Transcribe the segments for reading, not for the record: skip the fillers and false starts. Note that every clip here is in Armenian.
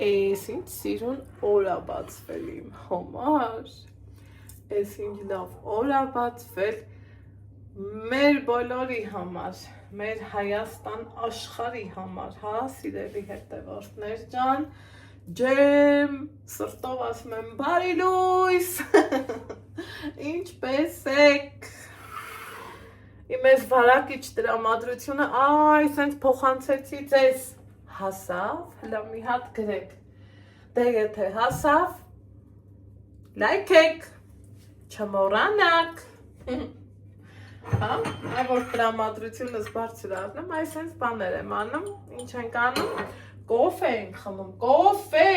Էս ինչ սիրուն օր ա բացվել իմ համար, էս ինչ լավ օր ա բացվել մեր բոլորի համար, մեր Հայաստան աշխարհի համար, հա, սիրելի հետևորդներ ջան, ջեմ, սրտով ասում եմ բարի լույս, ինչպես եք, իմ ես վարակիչ տրամադրությունը, այ, սենց փոխանցեցի ձեզ, հասավ, հլա մի հատ գրեք, դե եթե հասավ, լայքեք, չմոռանաք, հա, այ որ տրամադրությունս բարձր առնեմ, այ սենց բաներ եմ անում, ինչ ենք անում, կոֆե ենք խմում, կոֆե,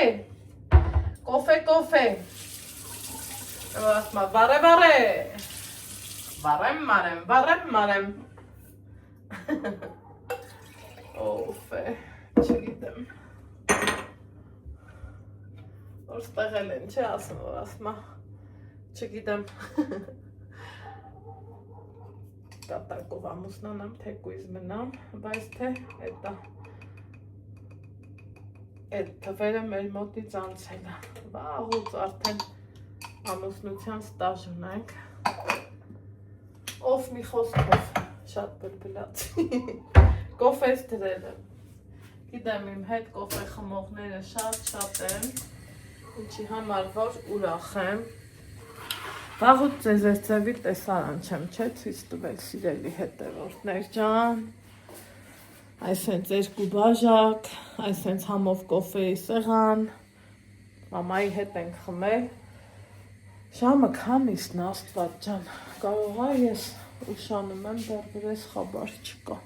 վարեմ մարեմ, կոֆե, չգիտեմ, որ ստեղել են, չէ ասում, որ ասմա, չգիտեմ, կատակով ամուսնանամ, թե կույզ մնամ, բայց թե այդ թվերը մեր մոտից անցել է, վաղուց արդեն ամուսնության ստաժ ունենք, ով մի խոսքով, շատ բլբլացի, կոֆես դրել եմ, գիտեմ իմ հետ կոֆե խմողները շատ են, ինչի համար որ ուրախ եմ, վաղուց ձեզ այս ձևի տեսարան չեմ, չէ, ցույց տվել սիրելի հետևորդներ ջան, այսենց երկու բաժակ, այսենց համով կոֆեի սեղան, մամայի հետ ենք խմել, ժամը քանիսն Աստված ջան, կարող է ես ուշանում եմ, դեռ խաբար չկա,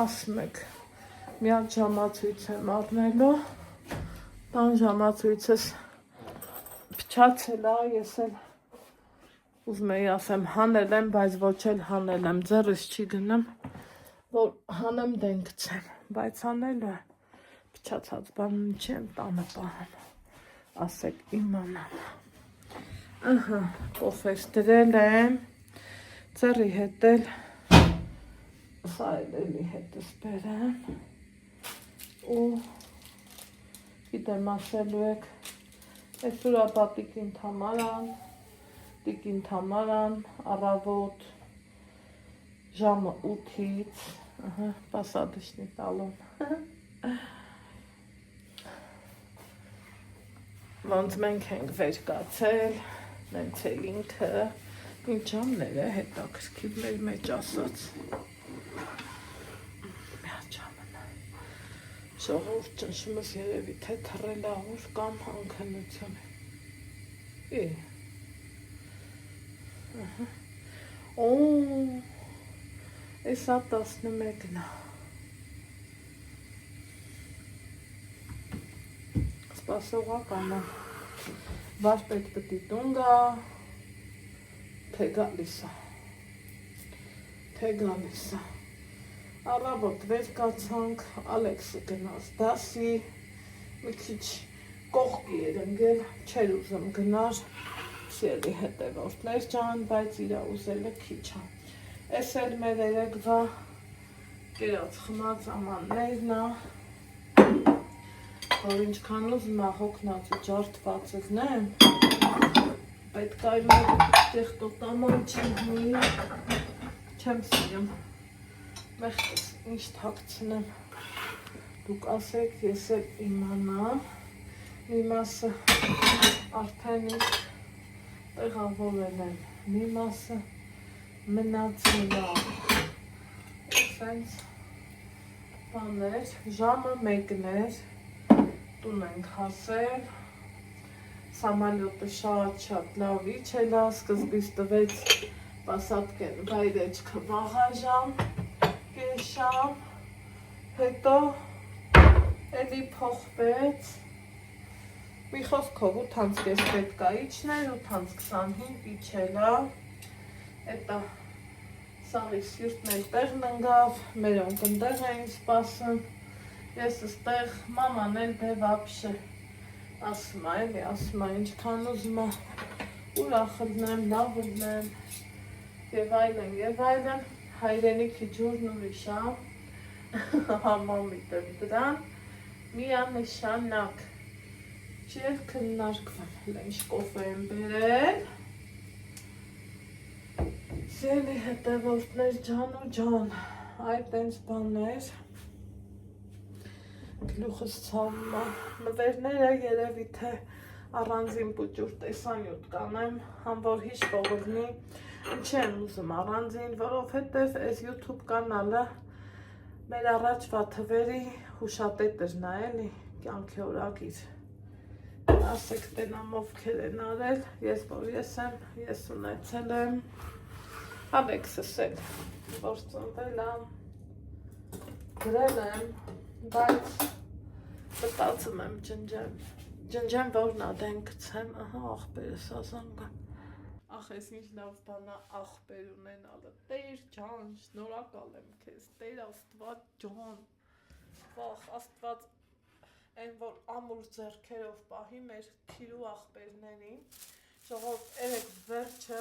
ասում եք, մի հատ ժամացույց եմ առնելու, տան ժամացույցս փչացել է, ես էլ ուզում էի ասեմ հանել եմ, բայց ոչ էլ հանել եմ, ձեռս չի գնում, որ հանեմ դեն գցեմ, բայց հանելու է, փչացած բան չեմ տանը պահում, ասեք իմանամ, ահա, կոֆես դրել եմ, ձեռի հետ էլ, սա էլի հետս բերեմ, ու գիտեմ ասելու եք, այս ուրապա տիկին թամարան, առավոտ, ժամը 8-ից, պասադիշնի տալում, ոնց մենք ենք վեր կացել, նենց էլ ինքը, ինչ ժամներ է հետաքրքիր մեր մեջ ասած, ժողովուրդ ճնշումս երևի թե թռելահոր կամ հանքնություն է, էսա 11-ն է, սպասողական է, վարպետ պտի տուն գա, թե գալիս է, առավոտ վեր կացանք, Ալեքսը գնաց դասի, մի քիչ կողքի էր ընկել, չեր ուզում գնար, սիրելի հետևորդներ ջան, բայց իրա ուզելը քիչ է, էս էլ մեր երեկվա կերած խմած ամաններն է, որ ինչքան ուզում է հոգնած ու ջարդված զնեմ, պետք է մեր տեխտոտ աման չեմ սիրում, մեղքս ինչ թակցնեմ, դուք ասեք, ես էլ իմանամ, մի մասը արդեն իսկ տեղավորել եմ, մի մասը մնացել է, սենց բաներ, ժամը 1-ն էր, տուն ենք հասել, սամալյոտը շատ լավ իջել է, սկզբից տվեց պասատկեն վայրեջքը վաղաժամ, կեշամ, հետո էլի փոխվեց, մի խոսքով 8-ից կես պետք է իջներ, 8:25 իջել է, էտա սաղի սյուրտն էլ տեղն ընգավ, մերոնք ընդեղ էին սպասում, ես ստեղ մաման էլ դե վապշե, ասում է, ինչքան ուզում է, ուրախ լնեմ, լավ լնեմ, և այլն, հայրենիքի ջուրն ուրիշ է, համամիտեմ դրան, միանշանակ, Չեր քննարկվել, ինչ կոֆե եմ բերել։ Սիրելի հետևորդներ ջան ու ջան, այդ տենց բաններ, գլուխս ցավում է, նվերները երևի թե առանձին պուճուր տեսանյութ կանեմ, համ որ հիշվող լինի, ինչի եմ ուզում առանձին, որովհետև այս YouTube կանալը մեր առաջվա թվերի հուշատետերն է, էլի, կյանքի օրագիր։ Ասեք տենամ ովքեր են արել, ես որ ես եմ, ես ունեցել եմ, Ալեքսս էլ, որ ծնվել եմ, գրել եմ, բայց մտածում եմ ջնջեմ, որն ադեն գցեմ, ահա աղբերս ազանգը։ Ախ, ես ինչ լավ բան է աղբեր ունենալը, Տեր ջան, շնորհակալ եմ քեզ, Տեր Աստված ջան, վախ, Աստված այն որ ամուր ձեռքերով պահի մեր թիրու աղբերներին, ժողով երեք վերջը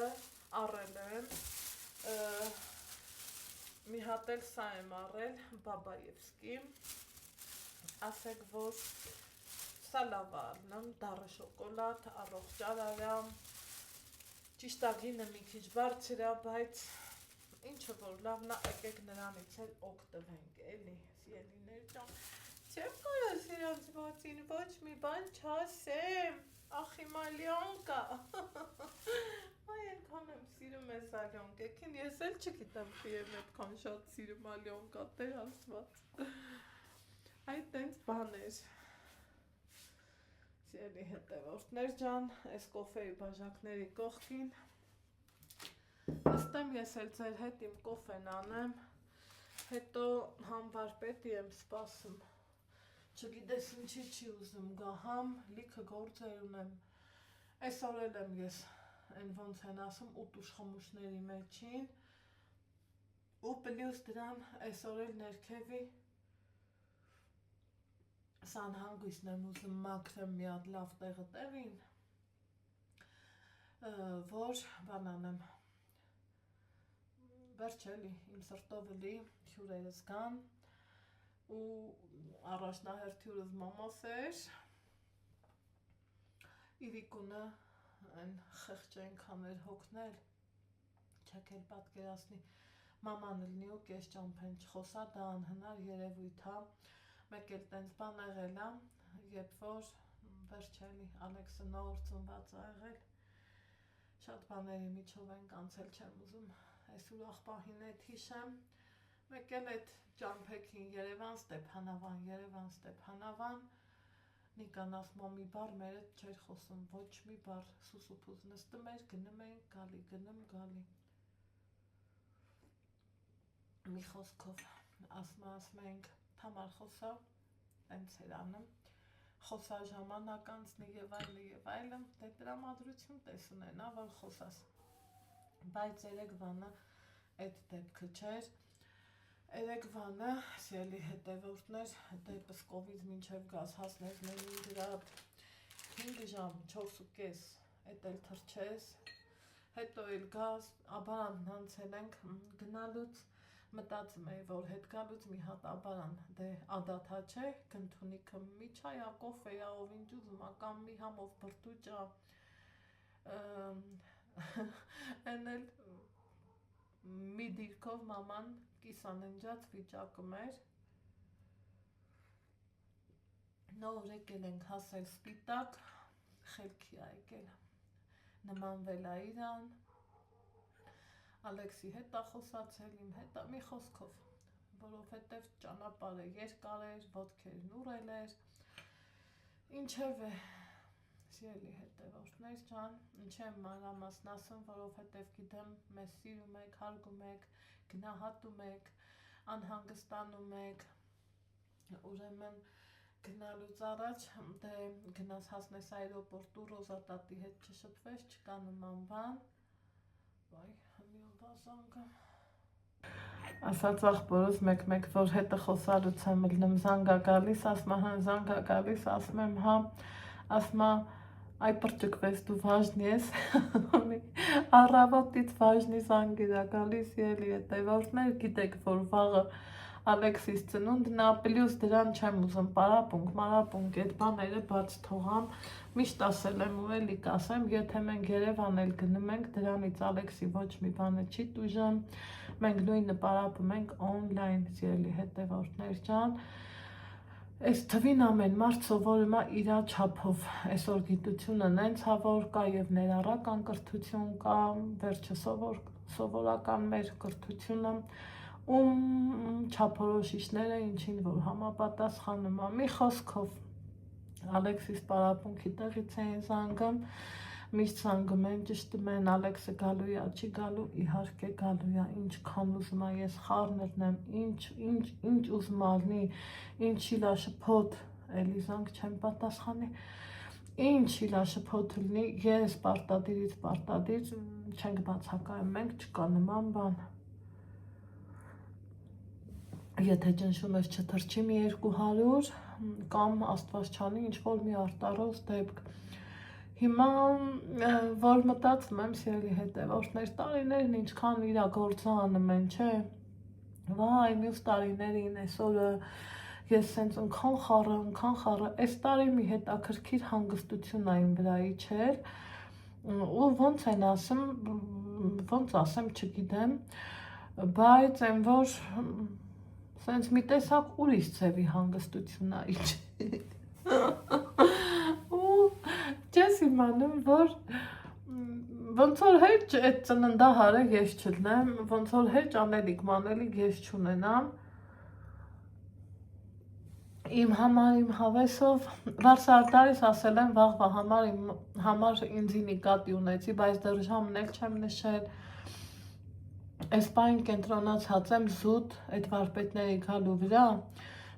առել եմ, մի հատ էլ սա եմ առել, Բաբաևսկի, ասեք որ սա լավ առնեմ, դառը շոկոլադ, առողջ արարամ, ճիշտ է գինը մի քիչ բարձր է, բայց ինչը որ լավն է, եկեք նրանից էլ օգտվենք, էլի, սիրելիներ ջան, չեմ կարող սրանց բացին ոչ մի բան չասեմ, ախ իմ Ալյոնկա, այ այնքան եմ սիրում ես Ալյոնկեքին, ես էլ չգիտեմ թե եմ այդքան շատ սիրում Ալյոնկա, Տեր Աստված, այդ տենց բաներ, սիրելի հետևորդներ ջան, այս կոֆեի բաժակների կողքին, նստեմ ես էլ ձեր հետ իմ կոֆեն անեմ, հետո համբար պետի եմ սպասում, չգիտես ինչի չի ուզում գա, համ լիքը գործեր ունեմ, այսօր էլ եմ ես, այն ոնց են ասում, ուտ ուշխմուշների մեջին, ու պլյուս դրան այսօր էլ ներքևի, սան հանգույսն եմ ուզում մաքրեմ մի հատ լավ տեղը տեղին, որ բանան եմ, վերջ էլի, իմ սրտով էլի հյուրերս կան, ու առաջնահերթ հյուրս մամաս էր, Իրիկունը այն խեղճ այնքան էր հոգնել, չեք էլ պատկերացնի, մաման լինի ու կես ճամփեն չխոսա, դա անհնար երևույթ է, մեկ էլ տենց բան եղել է, երբ որ վերջ էլի Ալեքսը նոր ծնված է եղել, շատ բաների միջով ենք անցել, չեմ ուզում այս ուրախ պահին հետ հիշեմ, մեկ էլ այդ ճամփեքին Երևան Ստեփանավան, Նիկան ասում մի բար մեր հետ չէր խոսում, ոչ մի բար, սուսուփուզ նստում էր, գնում էինք, գալի, մի խոսքով ասում էինք, թամար խոսա, տենց էր անում, խոսա ժամանակ անցնի եւ այլն, դե տրամադրություն տես ունենա, որ խոսաս, բայց Երևանը այդ դեպքը չէր, Երևանը, սիրելի հետևորդներ, դե Պսկովից մինչև գազ հասնես Լենինգրադ 5 ժամ, 4.5, էդ էլ թռչես, հետո էլ գազ, Աբարանն անցել ենք գնալուց, մտածում էի, որ հետ գալուց մի հատ Աբարան, դե ադաթա չէ, Գնթունիքը մի չայա, կոֆեյա, ով ինչ ուզում, կամ մի համով բրդուճա, են էլ մի դիրքով մաման կիսաննջած վիճակում էր, նոր եկել ենք հասել Սպիտակ, խելքի ա եկել, նմանվել ա իրան, Ալեքսի հետ ա խոսացել, իմ հետ ա, մի խոսքով, որովհետև ճանապարհը երկար էր, ոտքերն ուռել էր, ինչև է, սիրելի հետևորդներ ջան, ինչ եմ մանրամասն ասում, որովհետև գիտեմ, մեզ սիրում եք, հարգում եք, գնահատում եք, անհանգստանում եք, ուրեմն գնալուց առաջ, դե գնաս հասնես այրոպորտու Ռոզատատի հետ չշփվես, չկա նման բան, վայ, հնիովազանգը, ասաց աղբորս մեկ որ հետը խոսալուց եմ լնում զանգա գալիս, ասմա հան զանգա գալիս, ասում եմ հա, ասմա այ պրճկվես դու վաժնի ես, առավոտից վաժնի զանգիրա գալիս, ելի հետևորդներ, գիտեք որ վաղը Ալեքսիս ծնունդն է, պլյուս դրան չեմ ուզում մարապունք, այդ բաները բաց թողամ, միշտ ասել եմ ու էլի կասեմ, եթե մենք Երևան էլ գնում ենք, դրանից Ալեքսի ոչ մի բանը չի տուժեմ, մենք նույնը պարապում ենք օնլայն, սիրելի հետևորդներ ջան, այս թվին ամեն մարդ սովորում է իրա չափով, այսօր գիտությունը նենց որ կա և ներառական կրթություն կա, վերջը սովորական մեր կրթությունը, չափորոշիչները ինչին որ համապատասխանում է, մի խոսքով Ալեքսիս պարապունքի տեղից էին զանգում, միշտ զանգում են, ճշտում են, Ալեքսը գալու է, չի գալու, իհարկե գալու է, ինչքան ուզում է, ես խառներն եմ, ինչ ուզում ալնի, ինչ շիլաշփոթ, էլի զանգ չեմ պատասխանի, ինչ շիլաշփոթ լինի, ես պարտադիր չենք բացակայում, մենք չկա նման բան, եթե ճնշում ես չթրջի մի 200 կամ աստված չանի ինչ-որ մի արտարոց դեպք, հիմա որ մտածում եմ սիրելի հետևորդներ, տարիներն ինչքան իրա գործը անում են, չէ, վայ, մյուս տարիներին այսօրը ես սենց ընքան խառը, այս տարի մի հետաքրքիր հանգստություն այն վրայի չէր, ու ոնց ասեմ, չգիտեմ, բայց այն որ սենց մի տեսակ ուրիշ ձևի հանգստություն է իջ ու չես իմանում, որ ոնց որ հեչ այդ ծննդահարը ես չլնեմ, ոնց որ հեչ անելիք ես չունենամ, իմ համար, իմ հավեսով, վարսարդարիս ասել եմ վաղվա համար ինձի նիկատի ունեցի, բայց դեռ ժամն էլ չեմ նշել, այս պայն կենտրոնացած եմ զուտ այդ վարպետների գալու վրա,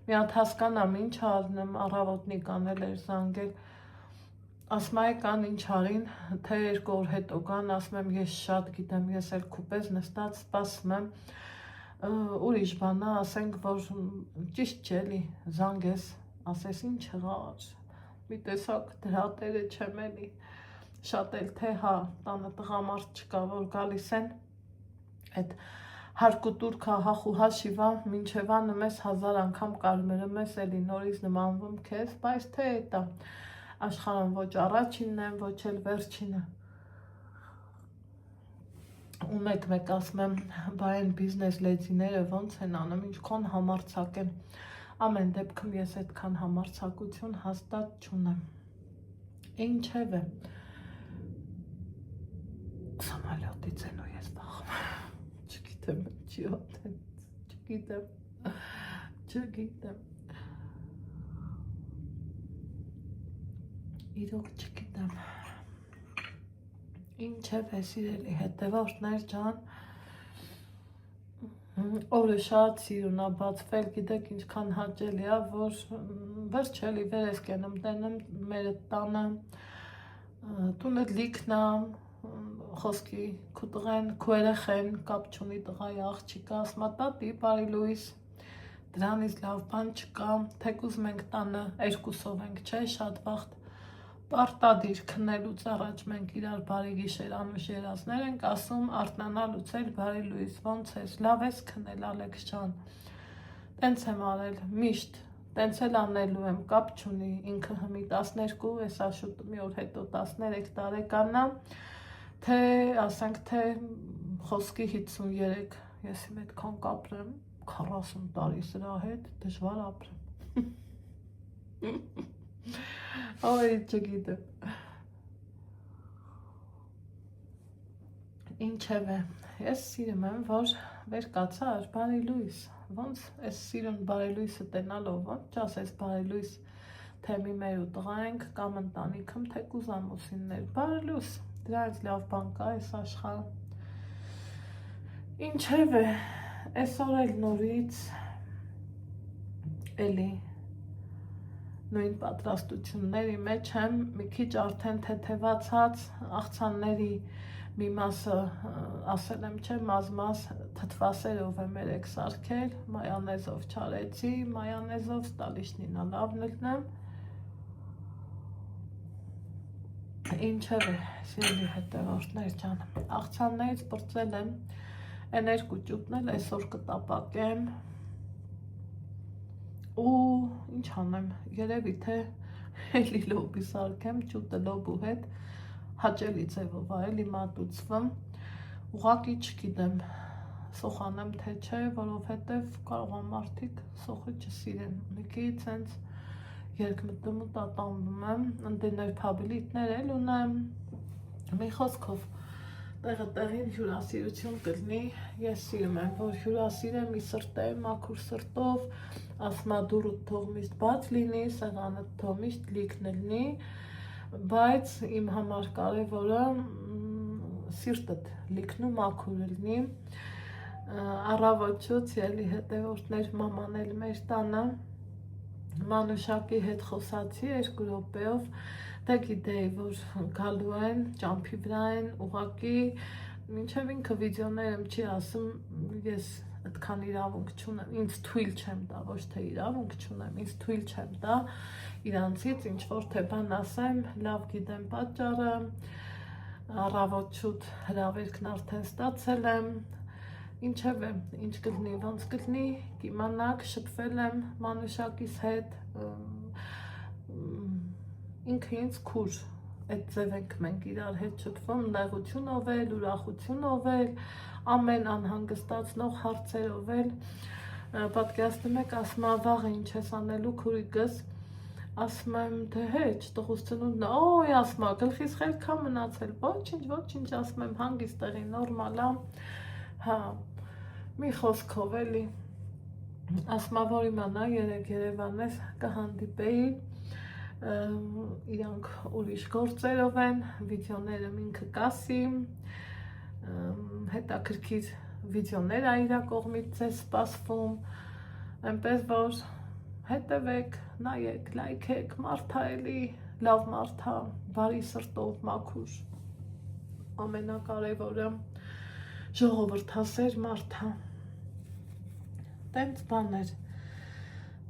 մի հատ հասկանամ ինչ արնեմ, առավոտնի կանել էր զանգել, ասում է կան ինչ արին, թե 2 օր հետո կան, ասում եմ ես շատ գիտեմ, ես էլ կուպեզ նստած սպասում եմ, ուրիշ բանա, ասենք, որ ճիշտ չէ էլի, զանգես, ասես ինչ եղար, մի տեսակ դրատերը չեմ էլի, շատ էլ թե հա, տանը տղամարդ չկա, որ գալիս են, այդ հարկուտուրքա հախու հաշիվա, մինչև անում ես 1000 անգամ կարմերում ես էլի նորից նմանվում քեզ, բայց թե էտա, աշխարհում ոչ առաջինն եմ, ոչ էլ վերջինը, ու մեկ ասում եմ, բա այն բիզնես լեդիները ոնց են անում, ինչքան համարձակ են, ամեն դեպքում ես այդքան համարձակություն հաստատ չունեմ, ինչև է, սամալյոտից են ու ես բախում, չգիտեմ, չի հոտեն, չգիտեմ, իրոք չգիտեմ, ինչև է սիրելի հետևորդներ ջան, օրը շատ սիրուն է բացվել, գիտեք ինչքան հաճելի է, որ վերջելի վեր ես կենում տենում մեր տանը, տունը լիքն է, խոսքի քու տղեն, քու երեխեն, կապ չունի տղայի աղջիկը, ասում է տատի, բարի լույս, դրանից լավ բան չկա, թեկուզ մենք տանը 2-ով ենք, չէ, շատ վաղտ, պարտադիր քննելուց առաջ մենք իրար բարի գիշեր անուշ երազներ ենք ասում, արթնանալուց էլ բարի լույս, ոնց ես, լավ ես քնել Ալեքս ջան, տենց եմ արել, միշտ, տենց էլ անելու եմ, կապ չունի, ինքը հմի 12, ես աշուտ մի օր հետո 13 տարեկան է, թե ասենք թե խոսքի 53, ես իմ այդքան կապրեմ, 40 տարի սրա հետ, դժվար ապրեմ, Ой, չգիտեմ, ինչև է, ես սիրում եմ, որ վեր կացար բարի լույս, ոնց ես սիրուն բարի լույսը տենալով, ոնց չասես բարի լույս, թե մի մեր ու տղա ենք կամ ընտանիքում, թե կուզ ամուսիններ, բարի լույս, դրանից լավ բան կա այս աշխարհ, ինչև է, այսօր էլ նորից, էլի, նույն պատրաստությունների մեջ եմ, մի քիչ արդեն թեթևացած աղցանների մի մասը, ասել եմ չէ, մազմաս թթվասերով եմ երեք սարքել, մայոնեզով չարեցի, մայոնեզով ստալիշնինա լավն լնեմ, ինչև է, սիրելի հետևորդներ ջան, աղցաններից պրծել եմ, էն երկու ճուտն էլ այսօր կտապակեմ, ու ինչ անեմ, երևի թե էլի լոբի սարքեմ, ճուտը լոբու հետ հաճելի ձևով էլի մատուցվում, ուղղակի չգիտեմ սոխանեմ թե չէ, որովհետև կարող է մարդիկ սոխը չսիրեն, մեկի ցենց երկմտում ու տատանվում եմ, ընտեներ փաբլիտներ էլ ունեմ, մի խոսքով տեղը տեղին հյուրասիրություն կլինի, ես սիրում եմ, որ հյուրասիրեմ ի սրտե, մաքուր սրտով, ասմա դուրդ թող միշտ բաց լինի, սեղանը թող միշտ լիքն լինի, բայց իմ համար կարևորը սիրտդ լիքն ու մաքուր լինի, առավոտուց ելի հետևորդներ մաման էլ մեր տանը, Մանուշակի հետ խոսացի 2 րոպեով, դե գիտեի, որ գալու են, ճամփի վրա են, ուղղակի մինչև ինքը վիդեոներում չի ասում, ես այդքան իրավունք չունեմ, ինձ թույլ չեմ տա, ոչ թե իրավունք չունեմ, ինձ թույլ չեմ տա իրանցից ինչ-որ թե բան ասեմ, լավ գիտեմ պատճառը, առավոտ հրավերքն արդեն ստացել եմ, ինչև է, ինչ կլինի, ոնց կլինի, կիմանաք, շփվել եմ Մանուշակիս հետ, ինքը ինձ քուր, այդ ձև ենք մենք իրար հետ շփվում, նեղությունով էլ, ուրախությունով էլ, ամեն անհանգստացնող հարցերով էլ, պատկերացնում եք, ասում եմ, վաղը ինչ ես անելու քուրիկս, ասում եմ, թե հեչ, տղուս ծնունդն է, օй, ասում եմ, գլխիս խելք է մնացել, ոչինչ, ասում եմ, հանգիստ տեղի, նորմալ է, հա, մի խոսքով էլի, ասում եմ, որ իմանա, Երևանես կհանդիպեի, իրանք ուրիշ գործերով են, վիդեոները ինքը կասի, հետաքրքիր վիդեոներ է իրա կողմից ձեզ սպասվում, այնպես որ հետևեք, նայեք, լայքեք, մարդա էլի, լավ մարդա, բարի սրտով, մաքուր, ամենակարևորը, ժողովրդասեր մարդա, տենց բաներ,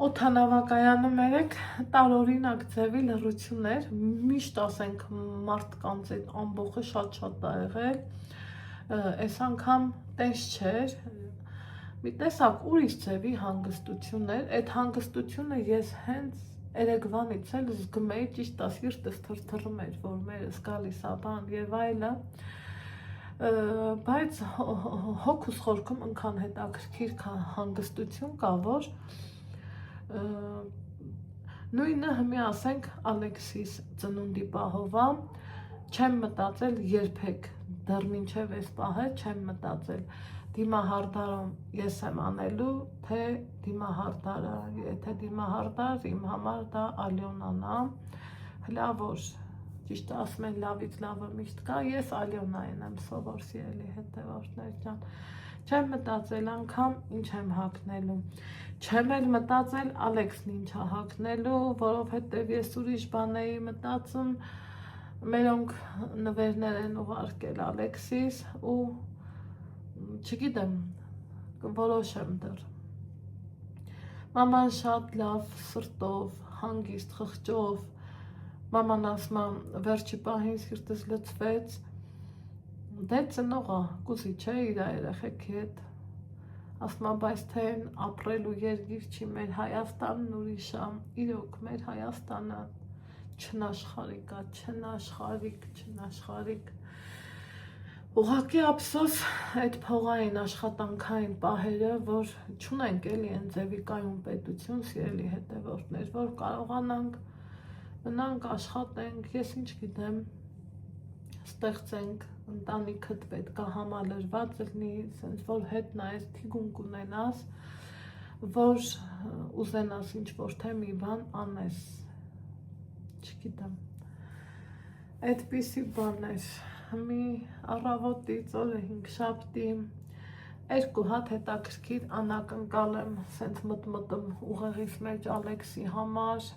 օդանավակայանում երեք տարօրինակ ձևի լռություններ, միշտ ասենք մարդկանց այդ ամբողջը շատ է եղել, այս անգամ տես չէր, մի տեսակ ուրիշ ձևի հանգստություն էր, այդ հանգստությունը ես հենց երեկվանից էլ զգում էի, ճիշտ սիրտս թրթռում էր, որ մերս գալիս է բան եւ այլը, բայց հոգուս խորքում ընքան հետաքրքիր հանգստություն կա, որ նույնը հիմի ասենք Ալեքսիս ծնունդի պահովա, չեմ մտածել երբեք, դեռ մինչև այս պահը չեմ մտածել, դիմահարդարում ես եմ անելու, թե դիմահարդարը, եթե դիմահարդար, իմ համար դա Ալյոնան է, հլավոր, ճիշտ ասում են լավից լավը միշտ կա, ես Ալյոնային եմ սովոր սիրելի հետևորդներ ջան, չեմ մտածել անգամ ինչ եմ հագնելու, չեմ էլ մտածել Ալեքսն ինչ է հագնելու, որովհետև ես ուրիշ բան էի մտածում, մերոնք նվերներ են ուղարկել Ալեքսիս ու չգիտեմ, որոշեմ դեռ, մաման շատ լավ սրտով, հանգիստ, խղճով, մաման ասում է, վերջի պահին սիրտս լցվեց, դե ծնողա, կուզի չէ իր երեխեքի հետ, ասում եմ, բայց թե ապրելու երկիր չի, մեր Հայաստանն ուրիշ է, իրոք մեր Հայաստանը չնաշխարհիկ է, չնաշխարհիկ, ուղղակի ափսոս այդ փողային աշխատանքային պահերը, որ չունենք էլի այն ձևի կայուն պետություն, սիրելի հետևորդներ, որ կարողանանք մնանք, աշխատենք, ես ինչ գիտեմ, ստեղծենք, ընտանիքդ պետք է համալրված լինի, սենց որ հետ նայես թիգունք ունենաս, որ ուզենաս ինչ-որ թե մի բան անես, չգիտեմ, այդպիսի բաներ, մի առավոտից օրը 5-շաբթի, 2 հատ հետաքրքիր անակնկալ եմ սենց մտմտում ուղեղիս մեջ Ալեքսի համար,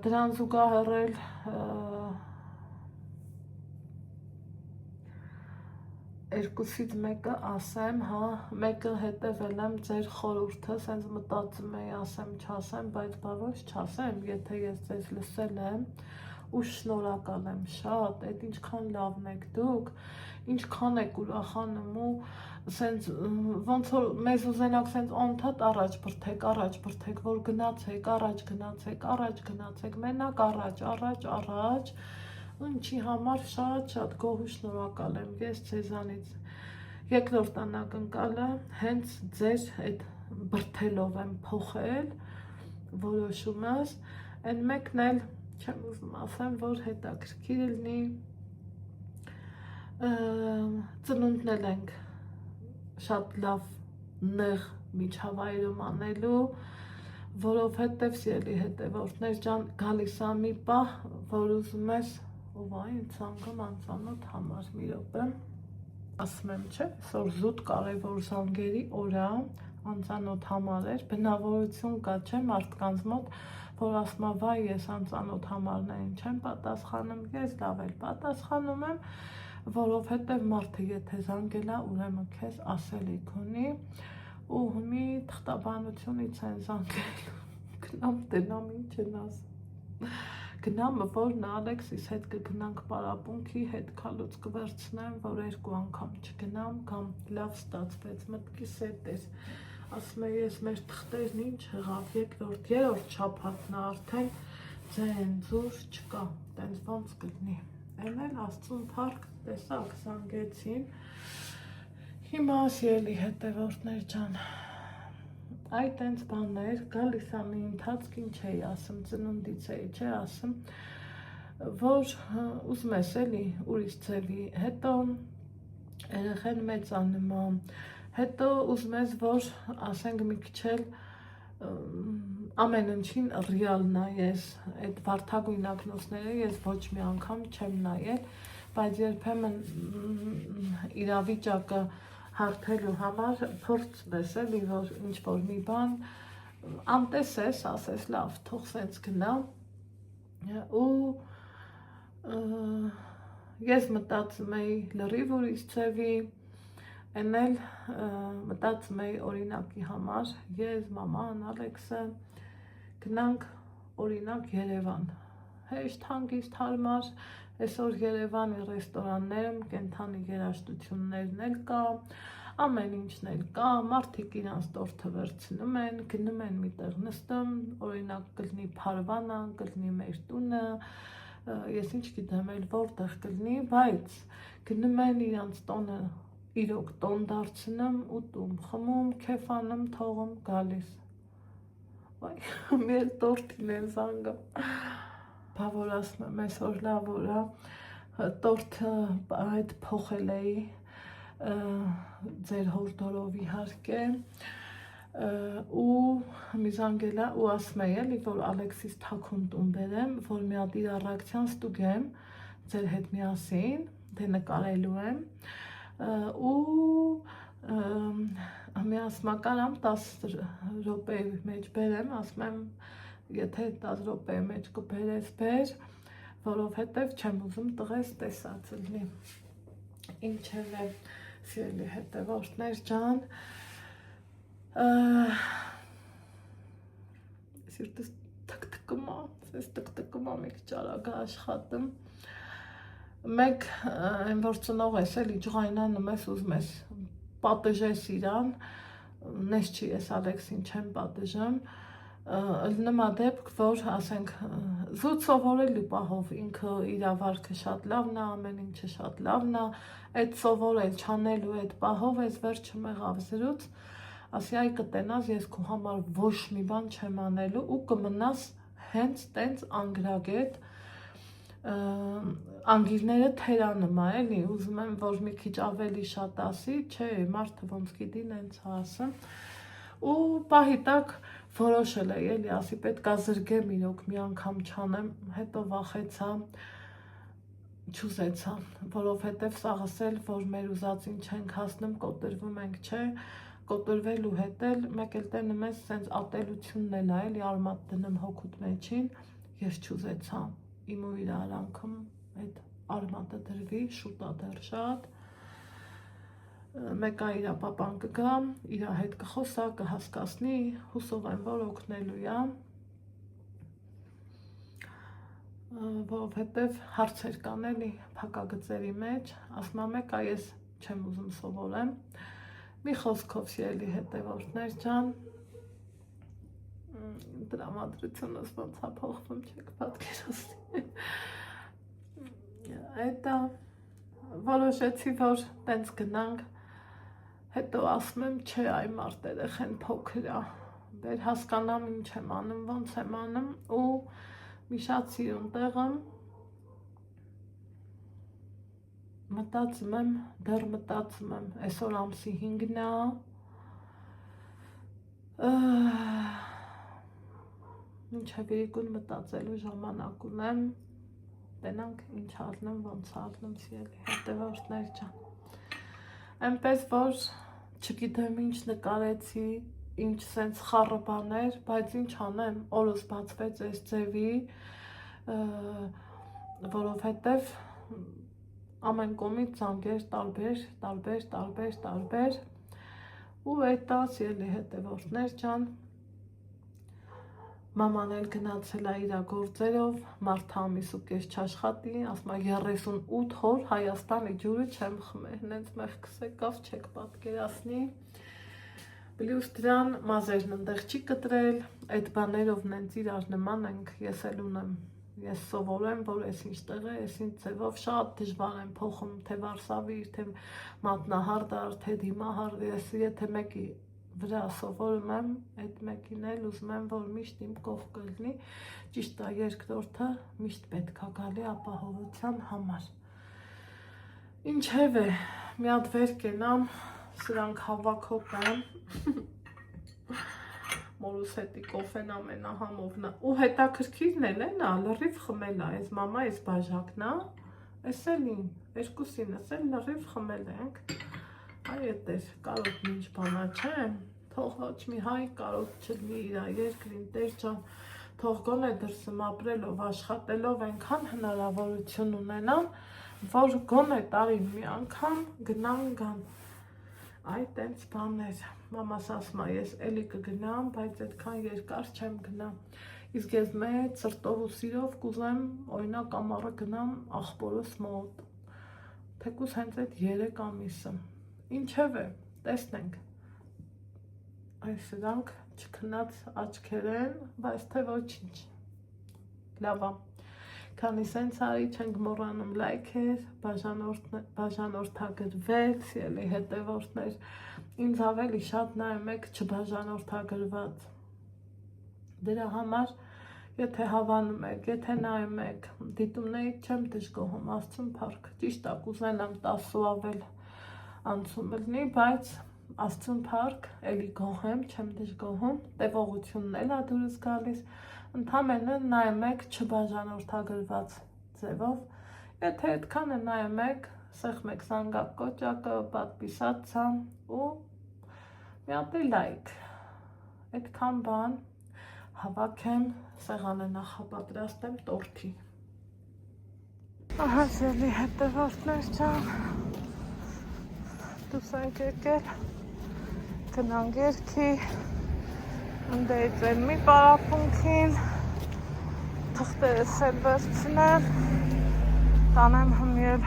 դրան զուգահեռ էլ երկուսից մեկը ասեմ, հա, մեկը հետևել եմ ձեր խորհուրդը, սենց մտածում էի ասեմ, չասեմ, բայց բավոց չասեմ, եթե ես ձեզ լսել եմ, ու շնորհակալ եմ շատ, այդ ինչքան լավն եք դուք, ինչքան եք ուրախանում ու սենց ոնց որ մեզ ուզենակ սենց անընդհատ առաջ բրթեք, որ գնացեք, առաջ գնացեք, մենակ առաջ, ինչի համար շատ գոհ ու շնորհակալ եմ ես ձեզանից։ Երկրորդ անակնկալը հենց ձեր այդ բրթելով եմ փոխել որոշումս, այն մեկն էլ չեմ ուզում ասեմ, որ հետաքրքիր լինի, ծնունդն էլ ենք շատ լավ նեղ միջավայրում անելու, որովհետև սիրելի հետևորդներ ջան, գալիս է մի պահ, որ ուզում ես, ով է ինձ զանգում անծանոթ համար, մի րոպե, ասում եմ, չէ, այսօր զուտ կարևոր զանգերի օր է, անծանոթ համար էր, բնավորություն կա, չէ, մարդկանց մոտ, որ ասում է, վայ, ես անծանոթ համարներին չեմ պատասխանում, ես լավ էլ պատասխանում եմ, որովհետև մարդը եթե զանգել է, ուրեմն քեզ ասելիք ունի ու մի թղթաբանությունից են զանգել, գնամ տենամ ինչ են ասում, գնամ որ Ալեքսիս հետ կգնանք պարապունքի, հետ քալուց կվերցնեմ, որ 2 անգամ չգնամ, կամ լավ ստացվեց, մտքիս հետ էր, ասում է ես մեր թղթերն ինչ եղավ, երրորդ շաբաթն արդեն ձեն զուր չկա, տենց ոնց կլինի, այն էլ Աստծուն փառք, տեսակ զանգեցին, հիմա սիրելի հետևորդներ ջան, այդ տենց բաններ գալիս է մի ընթացք, ինչ էի ասում, ծնունդից էի չէ ասում, որ ուզում ես էլի ուրիշ ձևի, հետո երեխեն մեծանում է, հետո ուզում ես, որ ասենք մի քիչ էլ ամեն ինչին ռեալ նայես, այդ վարդագույն ակնոցները ես ոչ մի անգամ չեմ նայել, բայց երբեմն իրավիճակը հարթելու համար փորձում ես էլի, որ ինչ-որ մի բան անտեսես, ասես լավ, թող սենց գնա ու ես մտածում էի լրիվ ուրիշ ձևի, այն էլ մտածում էի օրինակի համար, ես, մաման, Ալեքսը գնանք օրինակ Երևան, հեշտ հանգիստ հարմար, այսօր Երևանի ռեստորաններում կենդանի երաժշտություններն էլ կա, ամեն ինչն էլ կա, մարդիկ իրանց տորթը վերցնում են, գնում են միտեղ նստում, օրինակ կլինի Փարվանը, կլինի մեր տունը, ես ինչ գիտեմ էլ որտեղ կլինի, բայց գնում են իրանց տոնը իրոք տոն դարձնում, ուտում, խմում, քեֆանում, թողում, գալիս, վայ, մեր տորթին են զանգում, բա որ ասում եմ այսօր լավ օր է, տորթը այդ փոխել էի, ձեր հորդորով իհարկե, ու մի զանգել է ու ասում էի էլի, որ Ալեքսիս թաքուն տուն բերեմ, որ մի հատ իր առակցիան ստուգեմ, ձեր հետ միասին, թե նկարելու եմ, ու մի ասում կարամ 10 րոպեի մեջ բերեմ, ասում եմ, եթե 10 րոպեի մեջ կբերես բեր, որովհետև չեմ ուզում տղես տեսած լինի, ինչև է սիրելի հետևորդներ ջան, սիրտս թկթկում է, մի քիչ արագ աշխատում, մեկ այն որ ծնող ես էլի ջղայնանում ես, ուզում ես պատժես իրան, նես չի ես Ալեքսին չեմ պատժեմ, լինում է դեպք, որ ասենք զուտ սովորելու պահով ինքը իրավարքը շատ լավն է, ամեն ինչը շատ լավն է, այդ սովորել չանելու այդ պահով ես վերջը մեղավ զրուց, ասի այ կտենաս ես քո համար ոչ մի բան չեմ անելու ու կմնաս հենց տենց անգրագետ, անգիրները թերանում է էլի, ուզում եմ, որ մի քիչ ավելի շատ ասի, չէ, մարդը ոնց գիտի նենց ասում, ու պահի տակ որոշել էի, էլի, ասի պետք է զրգեմ իրոք մի անգամ չանեմ, հետո վախեցա, չուզեցա, որովհետև սաղս էլ, որ մեր ուզածին չենք հասնում, կոտրվում ենք, չէ, կոտրվելու հետ էլ, մեկ էլ տենում ես սենց ատելությունն էլ է, էլի, արմատ դնում հոգուտ մեջին, ես չուզեցա, իմ ու իր արանքում այդ արմատը դրվի, շուտ է դեռ շատ, մեկը իրա պապան կգա, իրա հետ կխոսա, կհասկացնի, հուսով եմ, որ օգնելու է, որովհետև հարցեր կան էլի փակագծերի մեջ, ասում եմ եկա ես չեմ ուզում սովորեմ, մի խոսքով սիրելի հետևորդներ ջան, տրամադրությունս ոնց է փոխվում չեք պատկերացնի, հետո որոշեցի, որ տենց գնանք, հետո ասում եմ չէ այ մարդ երեխեն փոքր է, բեր հասկանամ ինչ եմ անում, ոնց եմ անում ու մի շատ սիրուն տեղը մտածում եմ, դեռ մտածում եմ, այսօր ամսի 5-ն է, մինչև իրիկուն մտածելու ժամանակ ունեմ, տենանք ինչ առնեմ, ոնց առնեմ սիրելի հետևորդներ ջան, այնպես որ չգիտեմ ինչ նկարեցի, ինչ սենց խառը բաներ, բայց ինչ անեմ, օրս բացվեց այս ձևի, որովհետև ամեն կողմից ծանգեր տարբեր ու այդ սիրելի հետևորդներ ջան, մաման էլ գնացել է իր գործերով, մարդը ամիս ու կես չաշխատի, ասում է 38 օր Հայաստանի ջուրը չեմ խմել, հենց մեղքս եկավ, չեք պատկերացնի, պլյուս դրան մազերն ընդեղ չի կտրել, այդ բաներով նենց իրար նման ենք, ես էլ ունեմ, ես սովորեմ, որ ես ինչ տեղ է, ես ինչ ձևով շատ դժվար եմ փոխում, թե վարսավիր, թե մատնահարդար, թե դիմահարդ, ես եթե մեկի վրա սովորում եմ, այդ մեկին էլ ուզում եմ, որ միշտ իմ կողքը լինի, ճիշտ է երկրորդը միշտ պետք է գալի ապահովության համար։ Ինչև է, մի հատ վեր կենամ, սրանք հավաքով եմ, մորուս հետի կոֆեն ամենահամովն է, ու հետաքրքիրն էլ է նա, լրիվ խմել է, այս մամա այս բաժակն է, այս էլ իմ, երկուսինս էլ լրիվ խմել ենք, այ էտեր, կարոտ մինչ բանա չէ, թող ոչ մի հայ կարոտ չլնի իրա երկրին, տեր ջան, թող գոնե դրսում ապրելով, աշխատելով այնքան հնարավորություն ունենան, որ գոնե տարին մի անգամ գնան գան, այ տենց բաներ, մամաս ասում է, ես էլի կգնամ, բայց այդքան երկար չեմ գնա, իսկ ես մեծ սրտով ու սիրով կուզեմ, օրինակ ամառը գնամ աղբորս մոտ, թեկուզ հենց այդ 3 ամիսը, ինչև է, տեսնենք, այս սրանք չքնած աչքեր են, բայց թե ոչինչ, լավա, քանի սենց արի չենք մոռանում լայքեր, բաժանորդագրվել, սիրելի հետևորդներ, ինձ ավելի շատ նայում եք չբաժանորդագրված, դրա համար, եթե հավանում եք, եթե նայում եք, դիտումներից չեմ դժգոհում, Աստծուն փառք, ճիշտ է կուզենամ 10 ու ավել անցում լինի, բայց Աստծուն փառք, էլի գոհ եմ, չեմ դժգոհում, տևողությունն էլ է դուրս գալիս, ընդամենը նայում եք չբաժանորդագրված ձևով, եթե այդքանը նայում եք, սեղմ եք զանգակ կոճակը, պատպիսացա ու մի հատ լայք, այդքան բան հավաքեմ, սեղանը նախապատրաստեմ տորթի։ Ահա սիրելի հետևորդներ ջան, դուս ենք եկել, գնանք երկի, ընդեից էլ մի պարապունքին, թղթերս էլ վերցնեմ, տանեմ հմիել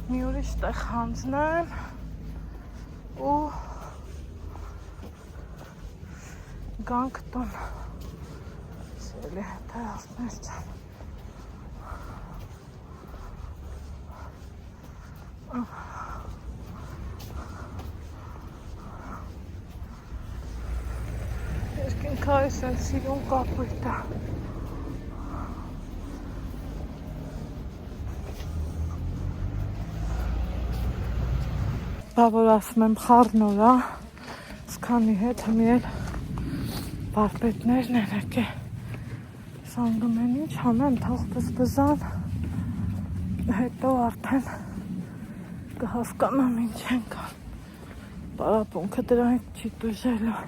մի ուրիշ տեղ հանձնեմ ու գանք տուն, սիրելի հետևորդներ ջան։ Երկինքը այս են սիրուն կապույտ է։ Բա որ ասում եմ խառնոր է, սկանի հետ հմիել բարպետներն են եկե։ Սանգում են ինչ անեմ, թող բզբզան, հետո արդեն կհասկանամ ինչ են կան, պարապունքը դրանք չի տուժելու։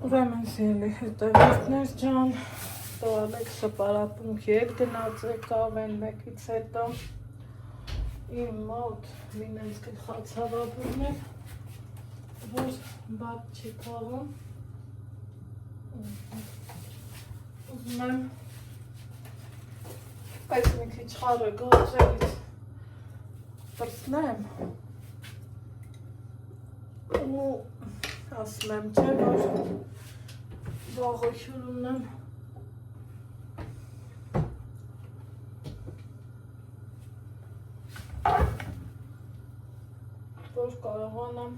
Ուրեմն սիրելի հետևորդներ ջան, տո Ալեքսը պարապմունքի հետ գնաց եկավ են մեկից հետո իմ մոտ մինենց գլխացավաբուրն էր, որ բաց չի թողում, ուզում եմ այս մի քիչ խառը գործերից պրծնեմ ու ասում եմ չէ, որ վաղոյություն ունեմ որ կարողանամ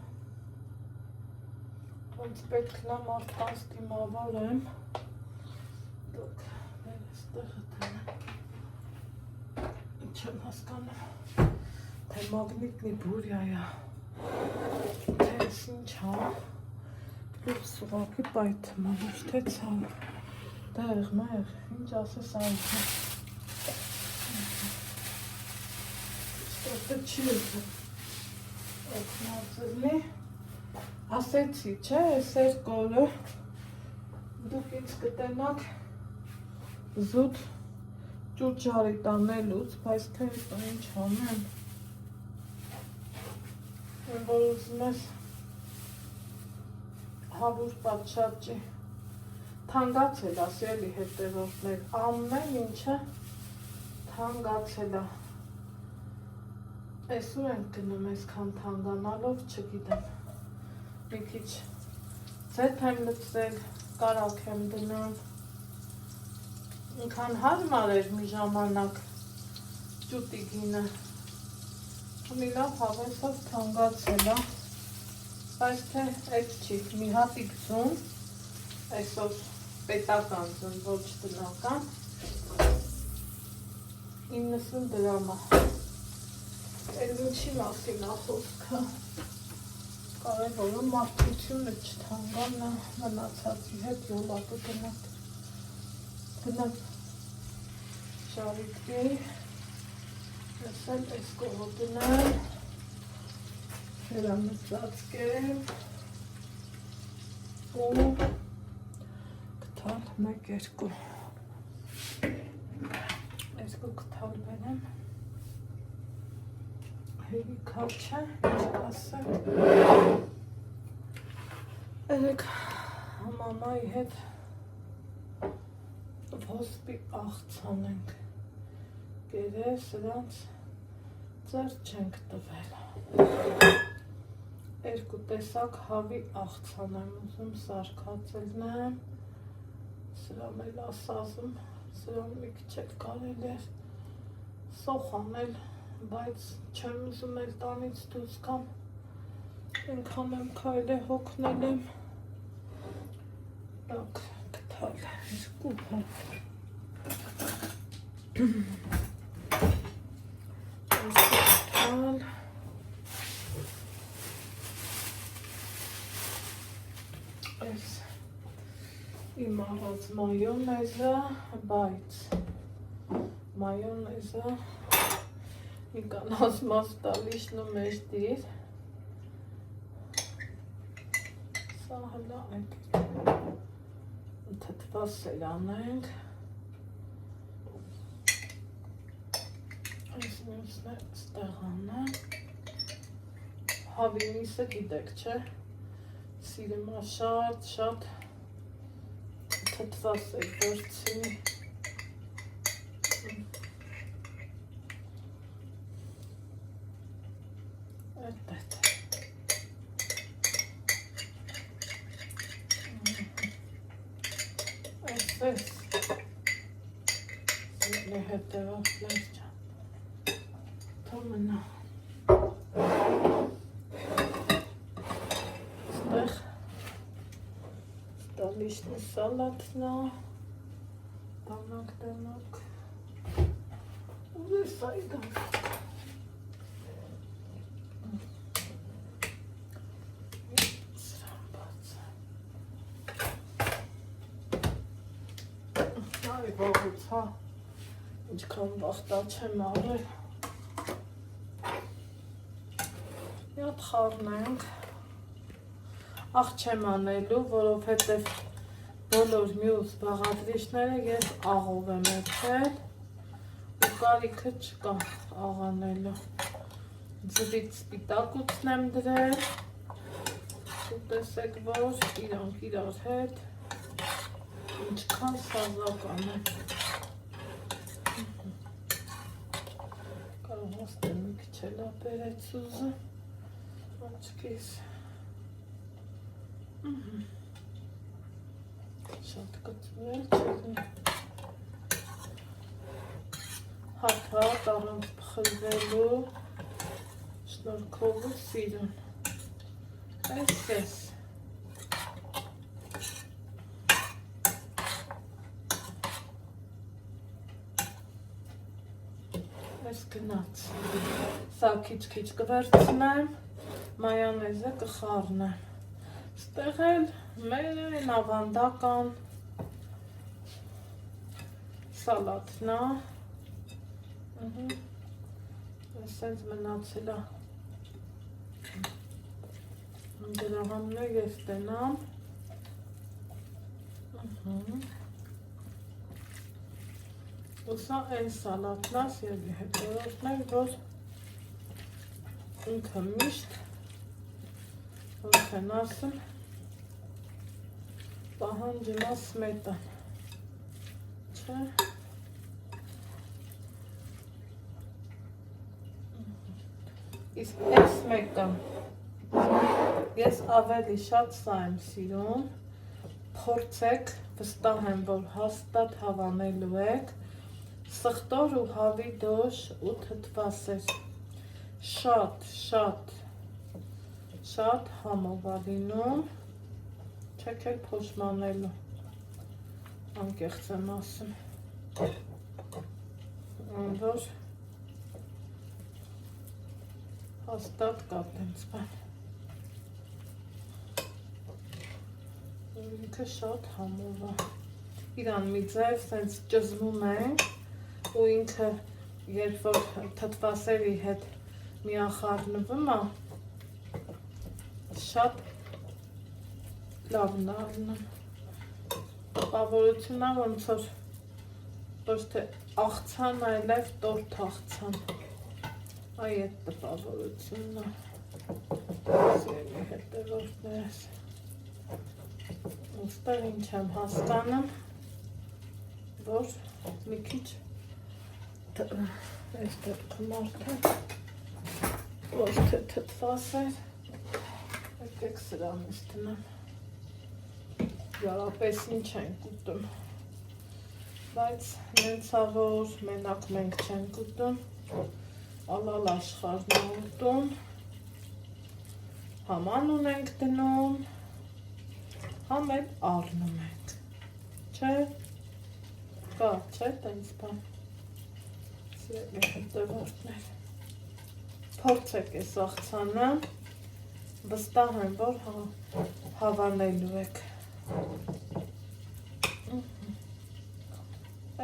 ոնց պետք նա մարդկանց դիմավոր եմ դուք մեր այստեղը ինչ եմ հասկանում թե մագնիտնի բուրյայա թե ինչ հա սուղակի պայթում, ոչ թե ցավ, դեղ, մեղ, ինչ ասես այդը, ստոտը չի եկը, Օգնածելի ասեցի, չէ, այս երկորը դուք ինձ կտենաք զուտ ճուճարի տանելուց, բայց թե ինչ անեմ, որ ուզում ես 100 պատշաճի թանգացել է, սիրելի հետևորդներ, ամեն ինչը թանգացել է, այսօր ենք գնում այսքան թանկանալով, չգիտեմ, մի քիչ ձեթ եմ լծել, կարակ եմ դնում, ինքան հարմար էր մի ժամանակ ճուտի գինը, մի լավ հավեսով թանգացել է, բայց թե այդ չի, մի հատիկ ձուն, այսօր պետական ձուն, ոչ տնական, 90 դրամ է, էլ ինչի մասին է խոսքը, կարևորը մարդությունը չթանկանա, մնացածի հետ յոլակը գնամ շարիկի, ես էլ այս կողը գնամ, հերամծածկեմ ու կթալ 1-2 այսկու կթալ բերեմ հերի կալ չէ, ինչ ասեմ երեք մամայի հետ ոսպի աղցան ենք գերել, սրանց ձեր չենք տվել երկու տեսակ հավի աղցան եմ ուզում սարկածելնեմ սրան էլ ասազում սրան մի քիչ էլ կարելի է սոխ անել բայց չեմ ուզում էլ տանից դուրս գամ այնքան եմ քայլել հոգնել եմ լավ կթալ երկու կթալ այս իմ աղած մայոնեզը բայց մայոնեզը մի կանաց մաս տալիշն ու մեջ դիր սա հլա այդ թթված սերանենք այս մյուսն է ստեղանը հավինիսը գիտեք չէ սիրում է շատ թթված է վերցի այդ այսպես սիրելի հետևորդներ ջան թող մնա ստեղ Դալիշնի սալատնա դանակ ուզես այդա այ բաղուց հա ինչքան վախտա չեմ արել մի հատ խառնենք աղ չեմ անելու, որովհետև բոլոր մյուս բաղադրիչները ես աղով եմ էրթել ու կարիքը չկա աղ անելու ձվից սպիտակուցն եմ դրել ու տեսեք, որ իրանք իրար հետ ինչքան սազական է կարող հաստեմ մի քիչ էլ ապերեց ուզը աչքիս շատ կծվել չեղնի հաթատ առանց պխլվելու շնորքով ու սիրուն այսպես այս գնաց սա քիչ կվերցնեմ մայոնեզը կխառնեմ ստեղ էլ մեր են ավանդական սալատնա այսենց մնացել է Դրա համն է ես տենամ։ Ուսա այն սալատն է, սիրելի հետևորդներ, որ ինքը միշտ ոնց են ասում պահանջում է սմետան, չէ՞։ Իսկ այս մեկը ես ավելի շատ սա եմ սիրում, փորձեք, վստահ եմ, որ հաստատ հավանելու եք, սխտոր ու հավի դոշ ու թթվասեր, շատ համով է լինում, չեք էլ փոշմանելու, անկեղծ եմ ասում, որ հաստատ կա տենց բան, ինքը շատ համով է, իրան մի ձև սենց ճզվում է ու ինքը երբ որ թթվասերի հետ միախառնվում է, շատ լավն է անում, տպավորությունն է ոնց որ ոչ թե աղցան, այլև տորթ աղցան, այ այդ տպավորությունն է, սիրելի հետևորդներս, ուստեղ ինչ եմ հասկանում, որ մի քիչ այս դեպքը մարդը ոչ թե թթվասեր, եկեք սրանից տնեմ, գարապես ինչ ենք ուտում, բայց նենցա որ մենակ մենք չենք ուտում, ալալ աշխարհն է ուտում, համ ունենք դնում, համ էլ առնում ենք, չէ, կա, չէ, տենց բան, սիրելի հետևորդներ, փորձեք այս աղցանը, վստահ եմ, որ հավանելու եք,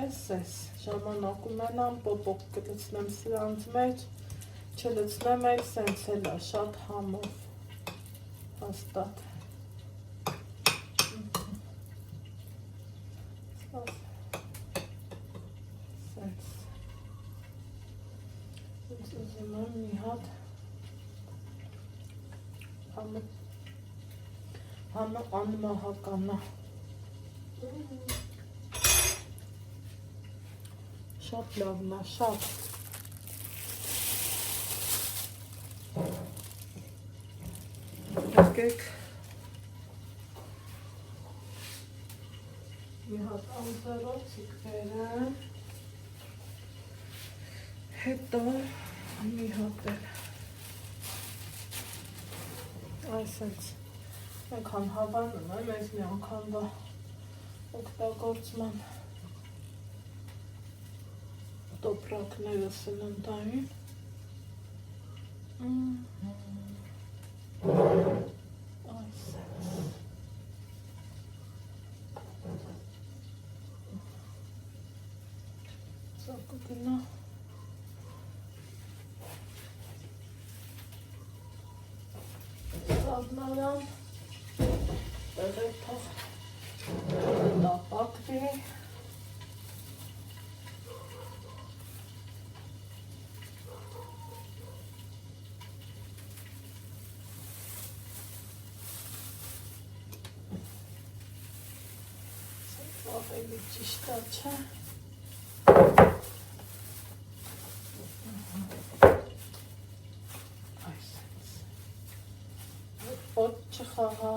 այս, ժամանակ ունենամ, պոպոկ կլցնեմ սրանց մեջ, չլցնեմ էլ սենց էլ է, շատ համով, հաստատ, սենց, ուզում եմ մի հատ, համը անմահական է, շատ լավն է, շատ, եկեք, մի հատ անձեռոցիկ վերեմ, հետո մի հատ էլ, այսենց, ենքան հավանում եմ, ես մի անգամ օգտագործման տոպրակները սննդային, այսենց, սա կգնա, սաղնարան, տեղեր թող տապակվի, ավելի ճիշտ է, չէ, այսենց, ոտ չխաղա,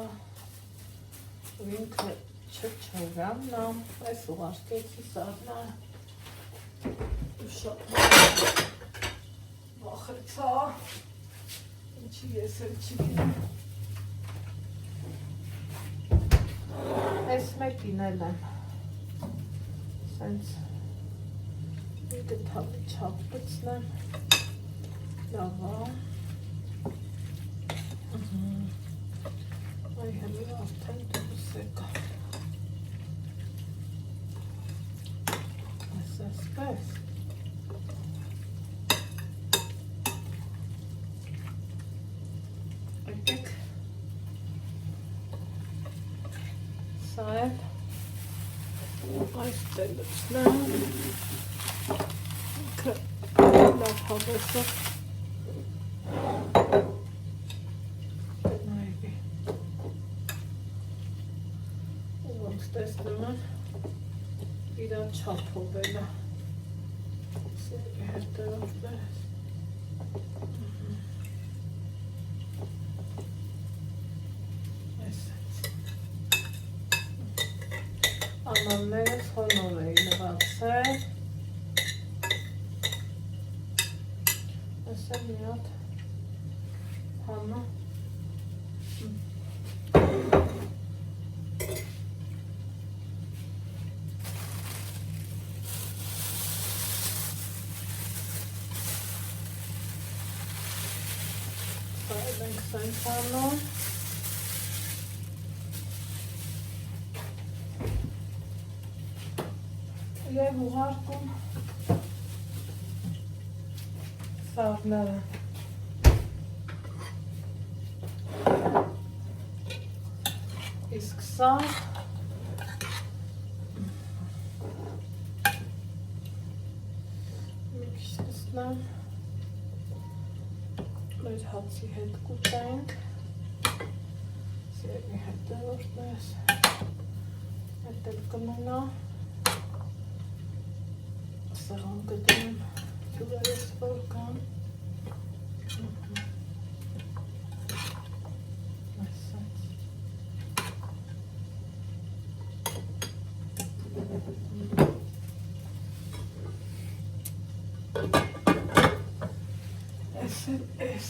ու ինքը չչորանամ, այս ուղարկեցի սարնա, ու շատ վախեցա, ինչի ես էլ չգինեմ, այս մեկին էլ եմ, սենց մի գտավի չապ գծնեմ, լավա, այ հելի արդեն դուրս եկա, այսպես, եկեք Սա էլ այս տելուցնեմ ինքը լավ հավեսով նայվի ու ոնց տեսնում են իրա չափով էլ է սերի հետևով դերես Ամաններս հոնոր էի նվացել Ես էլ մի հատ հանա Սա էլ ենք սենք հանում Եվ ուղարկում սաղները իսկ սա մի քիչ տեսնեմ մեր հացի հետ կուտենք սերի հետևորդ ես հետ էլ կմնա Սեղան կդնեմ ջուրերս որ կան Ես էլ ես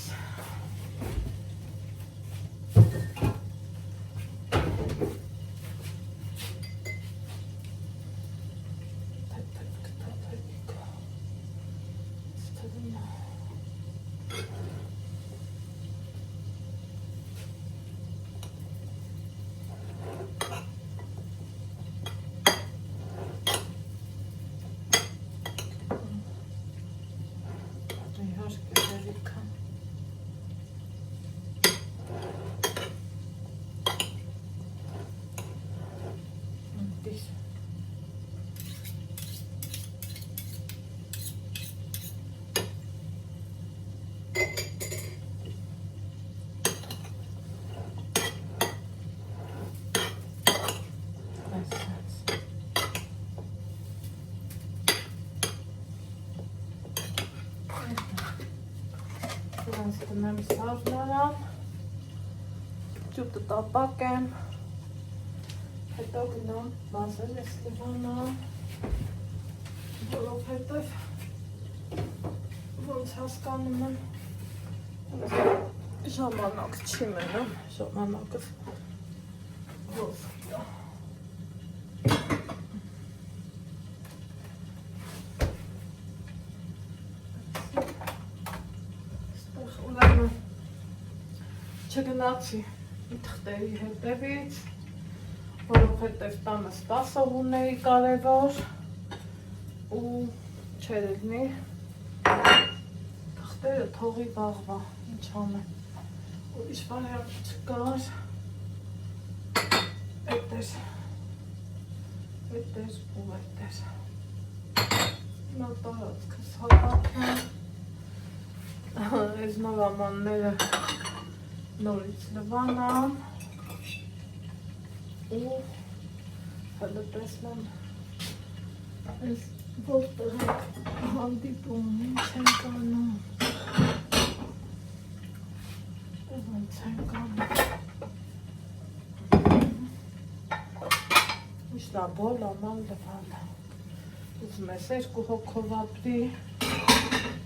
Դնեմ սարդարան, ջուտը տապակեմ, հետո գնամ բազել ես լվանամ, որով հետև ոնց հասկանում եմ, ժամանակ չի մնում, ժամանակս ոսկի է։ Չգնացի թղթերի հետևից, որովհետև տանը սպասող ունեի կարևոր ու չեր ելնի թղթերը թողի վաղվա, ինչ անեմ, ուրիշ վարիանտ չկար, էդ էր ու էդ էր, նա տարածքս հատակն այս նոր ամանները նորից լվանամ ու հələ տեսնեմ այս որտեղ ենք հանդիպում, ինչ ենք անում, ոնց ենք անում, միշտ բոլ աման լվանը, ուզում ես 2 հոգով ապրի,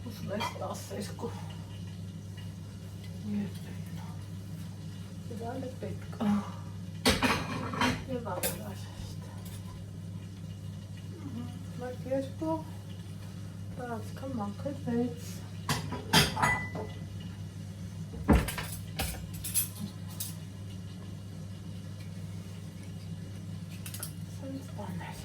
ուզում ես 12 Դրան է պետք և ամենաշեշտ Մեկ երկու տարածքը մաքրվեց Սենց բաներ